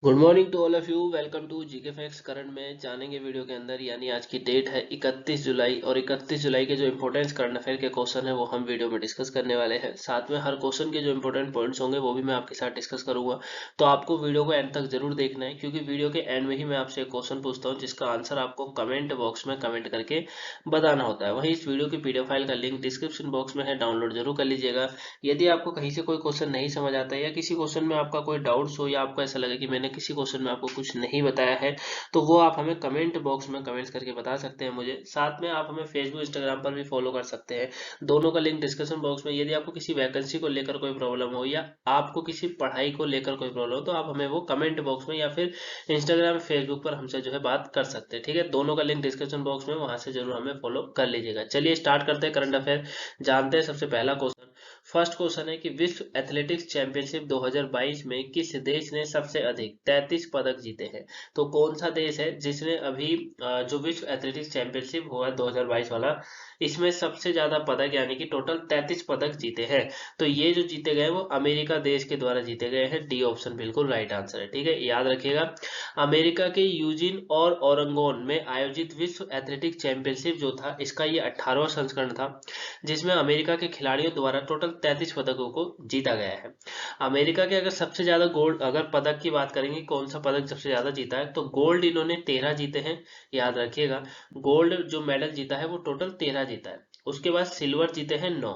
Good morning to all of you. Welcome to GK facts. Current में जानेंगे video के अंदर, यानी आज की डेट है 31 जुलाई और 31 जुलाई के जो इंपॉर्टेंट करंट अफेयर के क्वेश्चन है वो हम वीडियो में डिस्कस करने वाले हैं। साथ में हर क्वेश्चन के जो इंपॉर्टेंट पॉइंट्स होंगे वो भी मैं आपके साथ डिस्कस करूंगा। तो आपको वीडियो को एंड तक जरूर देखना है, क्योंकि वीडियो के एंड में ही मैं आपसे एक क्वेश्चन पूछता हूँ जिसका आंसर आपको कमेंट बॉक्स में कमेंट करके बताना होता है। वहीं इस वीडियो की पीडीएफ फाइल का लिंक डिस्क्रिप्शन बॉक्स में है, डाउनलोड जरूर कर लीजिएगा। यदि आपको कहीं से कोई क्वेश्चन नहीं समझ आता है या किसी क्वेश्चन में आपका कोई डाउट्स हो या आपको ऐसा लगे कि मैंने किसी क्वेश्चन में आपको कुछ नहीं बताया है, तो वो आप हमें कमेंट बॉक्स में कमेंट्स करके बता सकते हैं मुझे। साथ में आप हमें फेसबुक इंस्टाग्राम पर भी फॉलो कर सकते हैं, दोनों का लिंक डिस्क्रिप्शन बॉक्स में। यदि आपको किसी वैकेंसी को लेकर कोई प्रॉब्लम हो या आपको किसी पढ़ाई को लेकर कोई प्रॉब्लम हो, तो आप हमें वो कमेंट बॉक्स में या फिर इंस्टाग्राम फेसबुक पर हमसे जो है बात कर सकते हैं। ठीक है, दोनों का लिंक डिस्क्रिप्शन बॉक्स में, वहां से जरूर हमें फॉलो कर लीजिएगा। चलिए स्टार्ट करते हैं करंट अफेयर। जानते हैं सबसे पहला क्वेश्चन। फर्स्ट क्वेश्चन है कि विश्व एथलेटिक्स चैंपियनशिप 2022 में किस देश ने सबसे अधिक 33 पदक जीते हैं? तो कौन सा देश है जिसने अभी जो विश्व एथलेटिक्स चैंपियनशिप हुआ 2022 वाला, इसमें सबसे ज्यादा पदक यानी कि टोटल 33 पदक जीते हैं? तो ये जो जीते गए वो अमेरिका देश के द्वारा जीते गए हैं। डी ऑप्शन बिल्कुल राइट आंसर है। ठीक है, याद रखिएगा। अमेरिका के यूजिन और ओरेगोन में आयोजित विश्व एथलेटिक्स चैंपियनशिप जो था, इसका ये 18वां संस्करण था, जिसमें अमेरिका के खिलाड़ियों द्वारा टोटल 33 पदकों को जीता गया है। अमेरिका के अगर सबसे ज्यादा गोल्ड, अगर पदक की बात करेंगे कौन सा पदक सबसे ज्यादा जीता है, तो गोल्ड इन्होंने 13 जीते हैं। याद रखिएगा, गोल्ड जो मेडल जीता है वो टोटल 13 जीता है। उसके बाद सिल्वर जीते हैं 9।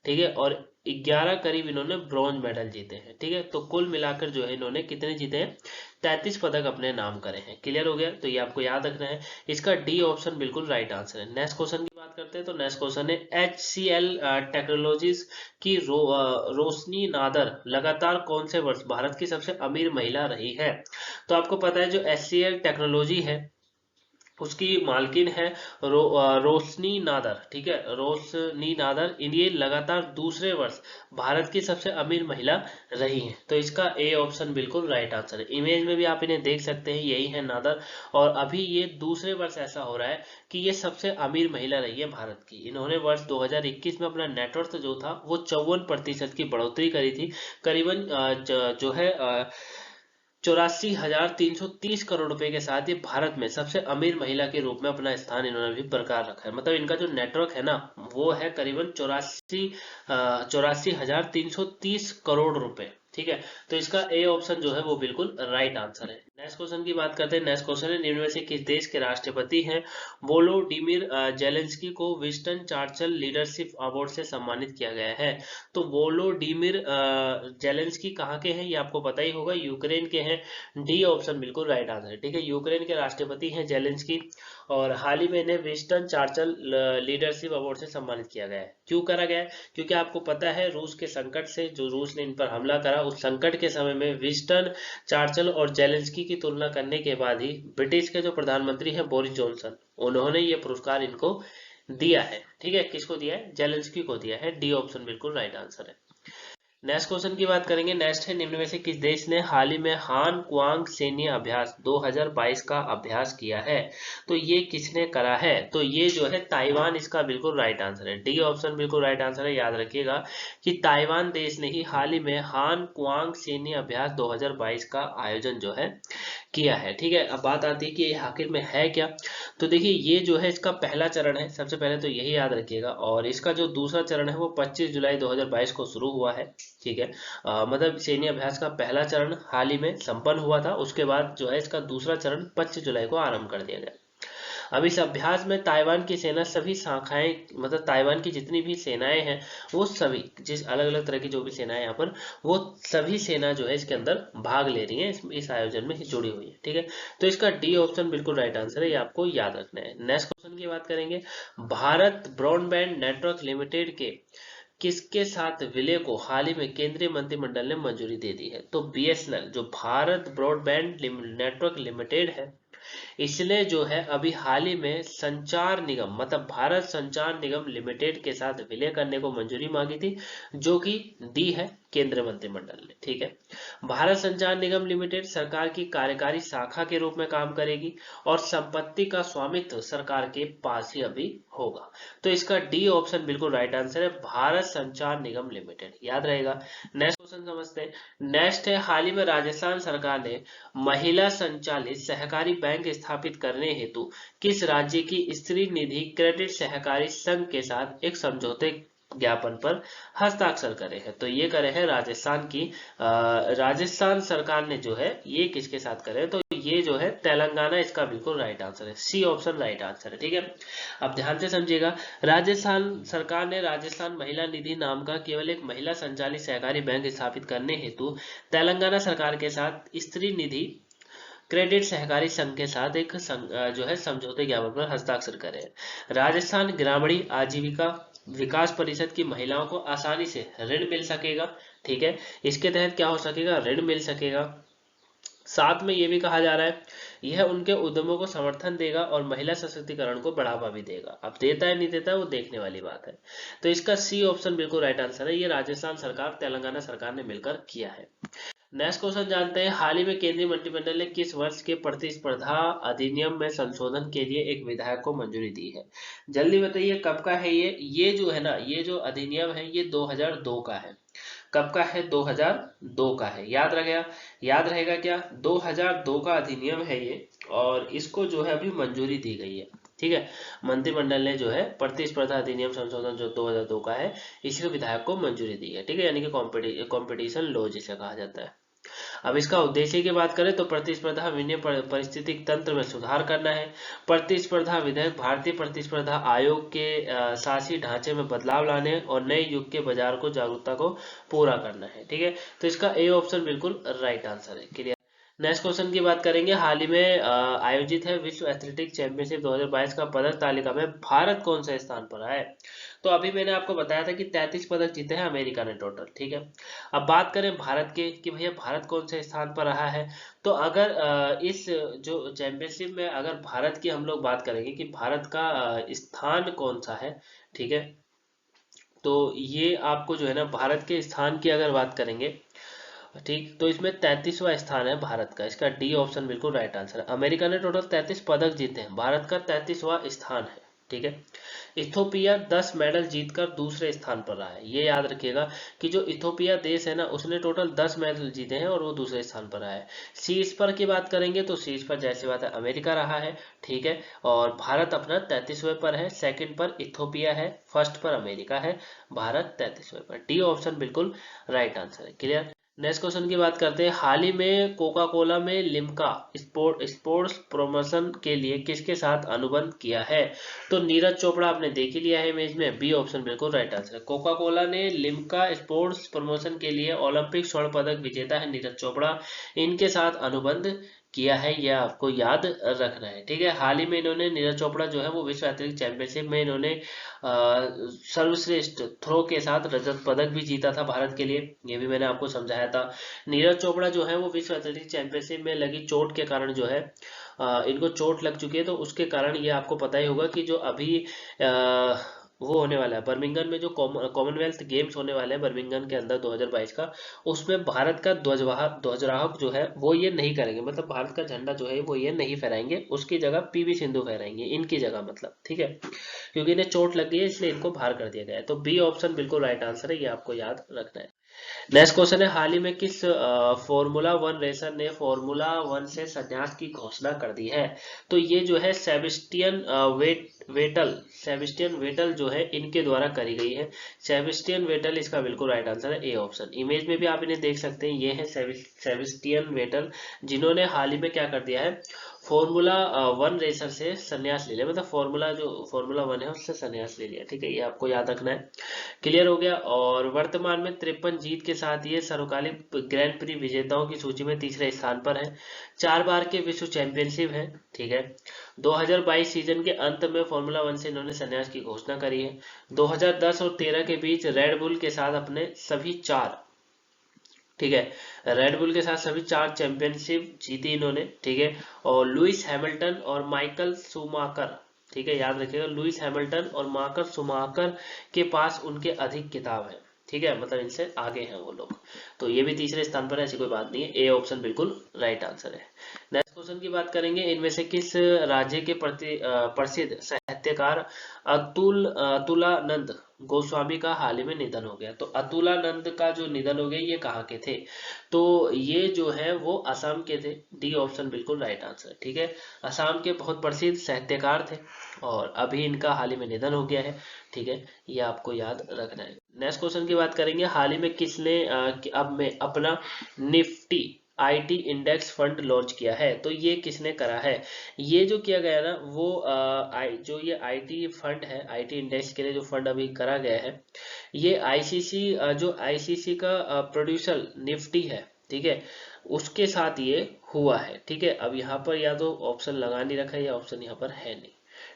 ठीक है, और 11 करीब इन्होंने ब्रॉन्ज मेडल जीते हैं। ठीक है, तो कुल मिलाकर जो है इन्होंने कितने जीते हैं? 33 पदक अपने नाम करे हैं। क्लियर हो गया? तो ये आपको याद रखना है। इसका डी ऑप्शन बिल्कुल राइट आंसर है। नेक्स्ट क्वेश्चन की बात करते हैं, तो नेक्स्ट क्वेश्चन है HCL टेक्नोलॉजीज की रोशनी नादर लगातार कौन से वर्ष भारत की सबसे अमीर महिला रही है? तो आपको पता है जो HCL टेक्नोलॉजी है उसकी मालकिन है रोशनी नादर। ठीक है, रोशनी नादर, ये लगातार दूसरे वर्ष भारत की सबसे अमीर महिला रही हैं। तो इसका ए ऑप्शन बिल्कुल राइट आंसर है। इमेज में भी आप इन्हें देख सकते हैं, यही है नादर। और अभी ये दूसरे वर्ष ऐसा हो रहा है कि ये सबसे अमीर महिला रही है भारत की। इन्होंने वर्ष 2021 में अपना नेटवर्थ जो था वो 54% की बढ़ोतरी करी थी। करीबन जो है 84,330 करोड़ रुपए के साथ ये भारत में सबसे अमीर महिला के रूप में अपना स्थान इन्होंने भी बरकरार रखा है। मतलब इनका जो नेटवर्क है ना, वो है करीबन 84,330 करोड़ रुपए। ठीक है, तो इसका ए ऑप्शन जो है वो बिल्कुल राइट आंसर है। नेक्स्ट क्वेश्चन की बात करते हैं। नेक्स्ट क्वेश्चन है, निम्न में से किस देश के राष्ट्रपति हैं वोलोडिमिर जेलेंस्की को विंस्टन चर्चिल लीडरशिप अवार्ड से सम्मानित किया गया है? तो वोलोडिमिर जेलेंस्की कहाँ के हैं? ये आपको पता ही होगा, यूक्रेन के हैं। डी ऑप्शन बिल्कुल राइट आंसर है। ठीक है, यूक्रेन के राष्ट्रपति हैं जेलेंस्की, और हाल ही में इन्हें विंस्टन चर्चिल लीडरशिप अवार्ड से सम्मानित किया गया है। क्यों करा गया है? क्योंकि आपको पता है रूस के संकट से, जो रूस ने इन पर हमला करा, उस संकट के समय में विंस्टन चर्चिल और जेलेंस्की की तुलना करने के बाद ही ब्रिटिश के जो प्रधानमंत्री हैं बोरिस जॉनसन, उन्होंने ये पुरस्कार इनको दिया है। ठीक है, किसको दिया है? जेलेंस्की को दिया है। डी ऑप्शन बिल्कुल राइट आंसर है। नेक्स्ट क्वेश्चन की बात करेंगे। नेक्स्ट है, निम्न में से किस देश ने हाल ही में हान क्वांग सैन्य अभ्यास 2022 का अभ्यास किया है? तो ये किसने करा है? तो ये जो है ताइवान, इसका बिल्कुल राइट आंसर है। डी ऑप्शन बिल्कुल राइट आंसर है। याद रखिएगा कि ताइवान देश ने ही हाल ही में हान क्वांग सैन्य अभ्यास 2022 का आयोजन जो है किया है। ठीक है, अब बात आती है कि ये आखिर में है क्या। तो देखिए, ये जो है इसका पहला चरण है, सबसे पहले तो यही याद रखिएगा। और इसका जो दूसरा चरण है वो 25 जुलाई 2022 को शुरू हुआ है। ठीक है, मतलब सैन्य अभ्यास का पहला चरण हाल ही में संपन्न हुआ था, उसके बाद जो है इसका दूसरा चरण 25 जुलाई को आरंभ कर दिया गया। अब इस अभ्यास में ताइवान की सेना सभी शाखाएं, मतलब ताइवान की जितनी भी सेनाएं हैं, वो सभी, जिस अलग अलग तरह की जो भी सेनाएं यहाँ पर, वो सभी सेना जो है इसके अंदर भाग ले रही है, इस आयोजन में जुड़ी हुई है। ठीक है, तो इसका डी ऑप्शन बिल्कुल राइट आंसर है, ये आपको याद रखना है। नेक्स्ट क्वेश्चन की बात करेंगे। भारत ब्रॉडबैंड नेटवर्क लिमिटेड के किसके साथ विलय को हाल ही में केंद्रीय मंत्रिमंडल ने मंजूरी दे दी है? तो BSNL, जो भारत ब्रॉडबैंड नेटवर्क लिमिटेड है, इसने जो है अभी हाल ही में संचार निगम मतलब भारत संचार निगम लिमिटेड के साथ विलय करने को मंजूरी मांगी थी, जो कि दी है केंद्रीय मंत्रिमंडल ने। ठीक है, भारत संचार निगम लिमिटेड सरकार की कार्यकारी शाखा के रूप में काम करेगी और संपत्ति का स्वामित्व सरकार के पास ही अभी होगा। तो इसका डी ऑप्शन बिल्कुल राइट आंसर है, भारत संचार निगम लिमिटेड, याद रहेगा। नेक्स्ट क्वेश्चन समझते हैं। नेक्स्ट है, हाल ही में राजस्थान सरकार ने महिला संचालित सहकारी बैंक स्थापित करने हेतु किस राज्य की स्त्री निधि क्रेडिट सहकारी संघ के साथ एक समझौते ज्ञापन पर हस्ताक्षर करे हैं? तो ये करे हैं राजस्थान की राजस्थान सरकार ने जो है ये किसके साथ करे, तो ये जो है तेलंगाना, इसका बिल्कुल राइट आंसर है, सी ऑप्शन राइट आंसर है। ठीक है, अब ध्यान से समझिएगा। राजस्थान सरकार ने राजस्थान महिला निधि नाम का केवल एक महिला संचालित सहकारी बैंक स्थापित करने हेतु तेलंगाना सरकार के साथ स्त्री निधि क्रेडिट सहकारी संघ के साथ एक जो है समझौते ज्ञापन पर हस्ताक्षर करे। राजस्थान ग्रामीण आजीविका विकास परिषद की महिलाओं को आसानी से ऋण मिल सकेगा। ठीक है, इसके तहत क्या हो सकेगा, ऋण मिल सकेगा। साथ में ये भी कहा जा रहा है यह उनके उद्यमों को समर्थन देगा और महिला सशक्तिकरण को बढ़ावा भी देगा। अब देता है नहीं देता है वो देखने वाली बात है। तो इसका सी ऑप्शन बिल्कुल राइट आंसर है, ये राजस्थान सरकार तेलंगाना सरकार ने मिलकर किया है। नेक्स्ट क्वेश्चन जानते हैं, हाल ही में केंद्रीय मंत्रिमंडल ने किस वर्ष के प्रतिस्पर्धा अधिनियम में संशोधन के लिए एक विधेयक को मंजूरी दी है? जल्दी बताइए कब का है ये जो है ना, ये जो अधिनियम है ये 2002 का है। कब का है? 2002 का है, याद रहेगा। याद रहेगा क्या, 2002 का अधिनियम है ये, और इसको जो है अभी मंजूरी दी गई है। ठीक है, मंत्रिमंडल ने जो है प्रतिस्पर्धा अधिनियम संशोधन जो 2002 का है, इसी विधायक को मंजूरी दी है। ठीक है, यानी कि कॉम्पिटिशन लॉ जिसे कहा जाता है। अब इसका उद्देश्य की बात करें तो प्रतिस्पर्धा विनियम पारिस्थितिक तंत्र में सुधार करना है। प्रतिस्पर्धा विधेयक भारतीय प्रतिस्पर्धा आयोग के शासी ढांचे में बदलाव लाने और नए युग के बाजार को जागरूकता को पूरा करना है। ठीक है, तो इसका ए ऑप्शन बिल्कुल राइट आंसर है। क्लियर। नेक्स्ट क्वेश्चन की बात करेंगे, हाल ही में आयोजित है विश्व एथलेटिक चैंपियनशिप 2022 का पदक तालिका में भारत कौन से स्थान पर है? तो अभी मैंने आपको बताया था कि 33 पदक जीते हैं अमेरिका ने टोटल। ठीक है, अब बात करें भारत के कि भैया भारत कौन से स्थान पर रहा है, तो अगर इस जो चैंपियनशिप में अगर भारत की हम लोग बात करेंगे कि भारत का स्थान कौन सा है, ठीक है, तो ये आपको जो है ना भारत के स्थान की अगर बात करेंगे, ठीक, तो इसमें 33वां स्थान है भारत का, इसका डी ऑप्शन बिल्कुल राइट आंसर है। अमेरिका ने टोटल 33 पदक जीते हैं, भारत का 33वां स्थान है। ठीक है, इथोपिया 10 मेडल जीतकर दूसरे स्थान पर रहा है। ये याद रखिएगा कि जो इथोपिया देश है ना उसने टोटल 10 मेडल जीते हैं और वो दूसरे स्थान पर रहा है। शीर्ष पर की बात करेंगे तो शीर्ष पर जैसी बात है अमेरिका रहा है। ठीक है, और भारत अपना 33वें पर है, सेकंड पर इथोपिया है, फर्स्ट पर अमेरिका है, भारत 33वें पर। डी ऑप्शन बिल्कुल राइट आंसर है। क्लियर। नेक्स्ट क्वेश्चन की बात करते हैं, हाल ही में कोका कोला में लिम्का स्पोर्ट्स प्रमोशन के लिए किसके साथ अनुबंध किया है? तो नीरज चोपड़ा आपने देख ही लिया है इमेज में, बी ऑप्शन बिल्कुल राइट आंसर है। कोका कोला ने लिम्का स्पोर्ट्स प्रमोशन के लिए ओलंपिक स्वर्ण पदक विजेता है नीरज चोपड़ा, इनके साथ अनुबंध किया है, यह आपको याद रखना है। ठीक है, हाल ही में इन्होंने नीरज चोपड़ा जो है वो विश्व एथलेटिक्स चैंपियनशिप में इन्होंने सर्वश्रेष्ठ थ्रो के साथ रजत पदक भी जीता था भारत के लिए, ये भी मैंने आपको समझाया था। नीरज चोपड़ा जो है वो विश्व एथलेटिक्स चैंपियनशिप में लगी चोट के कारण जो है इनको चोट लग चुकी है, तो उसके कारण ये आपको पता ही होगा कि जो अभी वो होने वाला है बर्मिंघम में, जो कॉमनवेल्थ गेम्स होने वाले हैं बर्मिंघम के अंदर 2022 का, उसमें भारत का ध्वजवाहक जो है वो ये नहीं करेंगे, मतलब भारत का झंडा जो है वो ये नहीं फहराएंगे, उसकी जगह पीवी सिंधु फहराएंगे इनकी जगह, मतलब। ठीक है, क्योंकि इन्हें चोट लग गई है इसलिए इनको बाहर कर दिया गया है। तो बी ऑप्शन बिल्कुल राइट आंसर है, ये आपको याद रखना है। नेक्स्ट क्वेश्चन है, हाल ही में किस फॉर्मूला वन रेसर ने फॉर्मूला वन से संन्यास की घोषणा कर दी है? तो ये जो है सेबेस्टियन वेटल जो है इनके द्वारा करी गई है। सेबेस्टियन वेटल इसका बिल्कुल राइट आंसर है, ए ऑप्शन। इमेज में भी आप इन्हें देख सकते हैं, ये है सेबेस्टियन वेटल, जिन्होंने हाल ही में क्या कर दिया है, फॉर्मूला वन रेसर से संन्यास ले लिया, मतलब फॉर्मूला वन है उससे संन्यास ले लिया। ठीक है, ये आपको याद रखना है। क्लियर हो गया। और वर्तमान में 53 जीत के साथ ये सर्वकालिक ग्रैंड प्री विजेताओं की सूची में तीसरे स्थान पर है। 4 बार के विश्व चैंपियनशिप है। ठीक है, 2022 सीजन के अंत में फॉर्मूला वन से इन्होंने संन्यास की घोषणा करी है। 2010 और 13 के बीच रेड बुल के साथ अपने सभी 4 ठीक है। रेड बुल के साथ सभी 4 चैंपियनशिप जीती इन्होंने, ठीक है। और लुइस हैमिल्टन और माइकल शूमाकर, ठीक है, याद रखिएगा, लुइस हैमिल्टन और मार्कस शूमाकर के पास उनके अधिक किताब है, ठीक है, मतलब इनसे आगे हैं वो लोग। तो ये भी तीसरे स्थान पर है, ऐसी कोई बात नहीं है, ए ऑप्शन बिल्कुल राइट आंसर है। नेक्स्ट क्वेश्चन की बात करेंगे, इनमें से किस राज्य के प्रसिद्ध साहित्यकार अतुलानंद गोस्वामी का हाल ही में निधन हो गया। तो अतुलानंद का जो निधन हो गया, ये कहाँ के थे? तो ये जो है वो असम के थे, डी ऑप्शन बिल्कुल राइट आंसर, ठीक है। असम के बहुत प्रसिद्ध साहित्यकार थे और अभी इनका हाल ही में निधन हो गया है, ठीक है, ये आपको याद रखना है। नेक्स्ट क्वेश्चन की बात करेंगे, हाल ही में किसने अब में अपना Nifty IT index fund launch किया है? तो ये किसने करा है? ये जो किया गया ना वो जो ये आईटी फंड है, आईटी इंडेक्स के लिए जो फंड अभी करा गया है, ये आईसीसी जो आईसीसी का प्रोड्यूसर निफ्टी है, ठीक है, उसके साथ ये हुआ है, ठीक है। अब यहाँ पर या तो ऑप्शन लगा नहीं रखा है या ऑप्शन यहाँ पर है नहीं,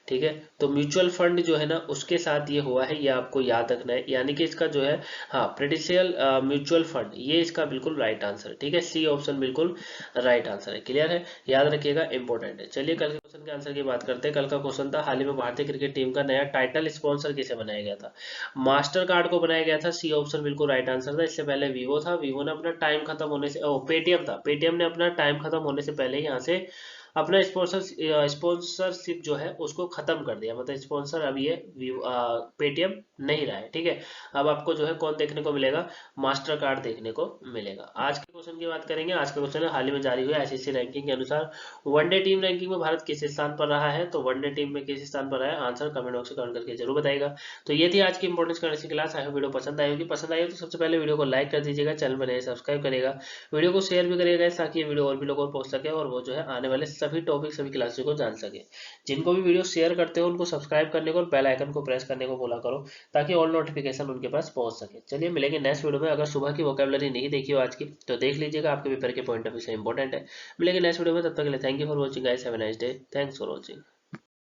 ठीक है। तो म्यूचुअल फंड जो है ना उसके साथ ये हुआ है, ये आपको याद रखना है, यानी कि इसका जो है, हाँ, प्रेडिशियल म्यूचुअल फंड, ये इसका बिल्कुल राइट आंसर है, ठीक है, सी ऑप्शन बिल्कुल राइट आंसर है। क्लियर है, याद रखिएगा, इंपॉर्टेंट है। चलिए कल के क्वेश्चन के आंसर की बात करते हैं। कल का क्वेश्चन था, हाल ही में भारतीय क्रिकेट टीम का नया टाइटल स्पॉन्सर किसे बनाया गया था? मास्टर कार्ड को बनाया गया था, सी ऑप्शन बिल्कुल राइट आंसर था। इससे पहले वीवो था, वीवो ने अपना टाइम खत्म होने से, पेटीएम था, पेटीएम ने अपना टाइम खत्म होने से पहले ही यहाँ से अपना स्पॉन्सरशिप जो है उसको खत्म कर दिया, मतलब स्पॉन्सर अब ये पेटीएम नहीं रहा है, ठीक है। अब आपको जो है कौन देखने को मिलेगा? मास्टर कार्ड देखने को मिलेगा। आज के क्वेश्चन की बात करेंगे। आज का क्वेश्चन है, हाल ही में जारी हुए आईसीसी रैंकिंग के अनुसार वनडे टीम रैंकिंग में भारत किस स्थान पर रहा है? तो वनडे टीम में किस स्थान पर रहा है, आंसर कमेंट बॉक्स में कमेंट करके जरूर बताएगा। तो ये थी आज की importance currency class. I hope video पसंद आई होगी। पसंद आई हो तो सबसे पहले वीडियो को लाइक कर दीजिएगा, चैनल पर नए सब्सक्राइब करेगा, वीडियो को शेयर भी करिएगा ताकि ये वीडियो और भी लोगों को पहुंच सके और वो जो है आने वाले सभी टॉपिक सभी क्लासेस को जान सके। जिनको भी वीडियो शेयर करते हो उनको सब्सक्राइब करने को और बेल आइकन को प्रेस करने को बोला करो ताकि ऑल नोटिफिकेशन उनके पास पहुंच सके। चलिए मिलेंगे नेक्स्ट वीडियो में। अगर सुबह की वोकैबुलरी नहीं देखी हो आज की तो देख लीजिएगा, आपके पेपर के पॉइंट ऑफ व्यू से इंपॉर्टेंट है। मिलेंगे नेक्स्ट वीडियो में, तब तक के लिए thank you for watching guys, have a nice day, thanks for watching.